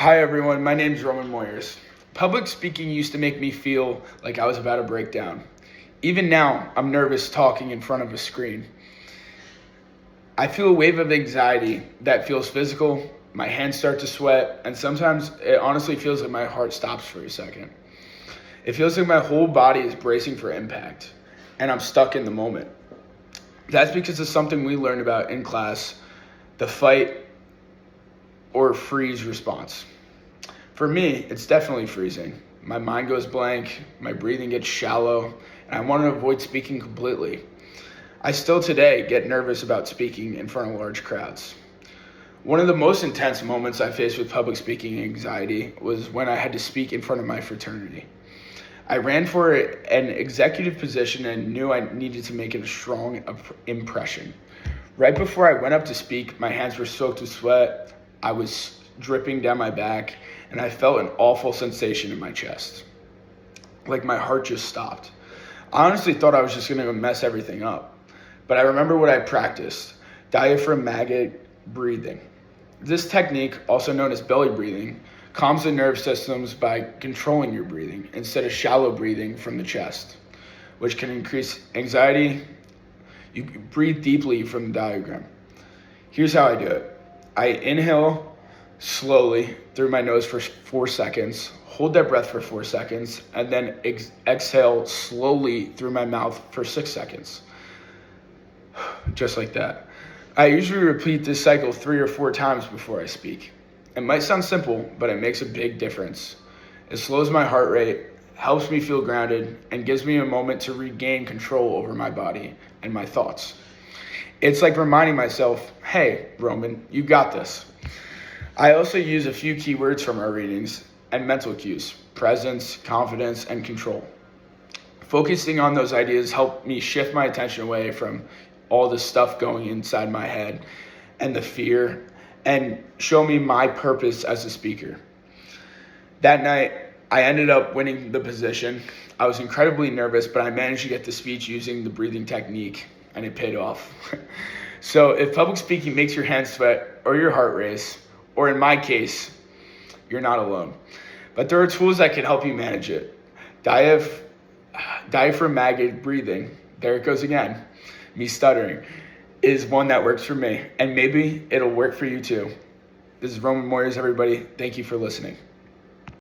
Hi everyone, my name is Roman Moyers. Public speaking used to make me feel like I was about to break down. Even now, I'm nervous talking in front of a screen. I feel a wave of anxiety that feels physical, my hands start to sweat, and sometimes it honestly feels like my heart stops for a second. It feels like my whole body is bracing for impact, and I'm stuck in the moment. That's because of something we learned about in class, the fight or freeze response. For me, it's definitely freezing. My mind goes blank, my breathing gets shallow, and I want to avoid speaking completely. I still today get nervous about speaking in front of large crowds. One of the most intense moments I faced with public speaking anxiety was when I had to speak in front of my fraternity. I ran for an executive position and knew I needed to make a strong impression. Right before I went up to speak, my hands were soaked with sweat, I was dripping down my back, and I felt an awful sensation in my chest. Like my heart just stopped. I honestly thought I was just going to mess everything up. But I remember what I practiced, diaphragmatic breathing. This technique, also known as belly breathing, calms the nerve systems by controlling your breathing instead of shallow breathing from the chest, which can increase anxiety. You breathe deeply from the diagram. Here's how I do it. I inhale slowly through my nose for 4 seconds, hold that breath for 4 seconds, and then exhale slowly through my mouth for 6 seconds. Just like that. I usually repeat this cycle 3 or 4 times before I speak. It might sound simple, but it makes a big difference. It slows my heart rate, helps me feel grounded, and gives me a moment to regain control over my body and my thoughts. It's like reminding myself, hey, Roman, you got this. I also use a few keywords from our readings and mental cues: presence, confidence, and control. Focusing on those ideas helped me shift my attention away from all the stuff going inside my head and the fear, and show me my purpose as a speaker. That night, I ended up winning the position. I was incredibly nervous, but I managed to get the speech using the breathing technique, and it paid off. So if public speaking makes your hands sweat or your heart race, or in my case, you're not alone. But there are tools that can help you manage it. Diaphragmatic breathing, there it goes again, me stuttering, is one that works for me, and maybe it'll work for you too. This is Roman Moyers, everybody. Thank you for listening.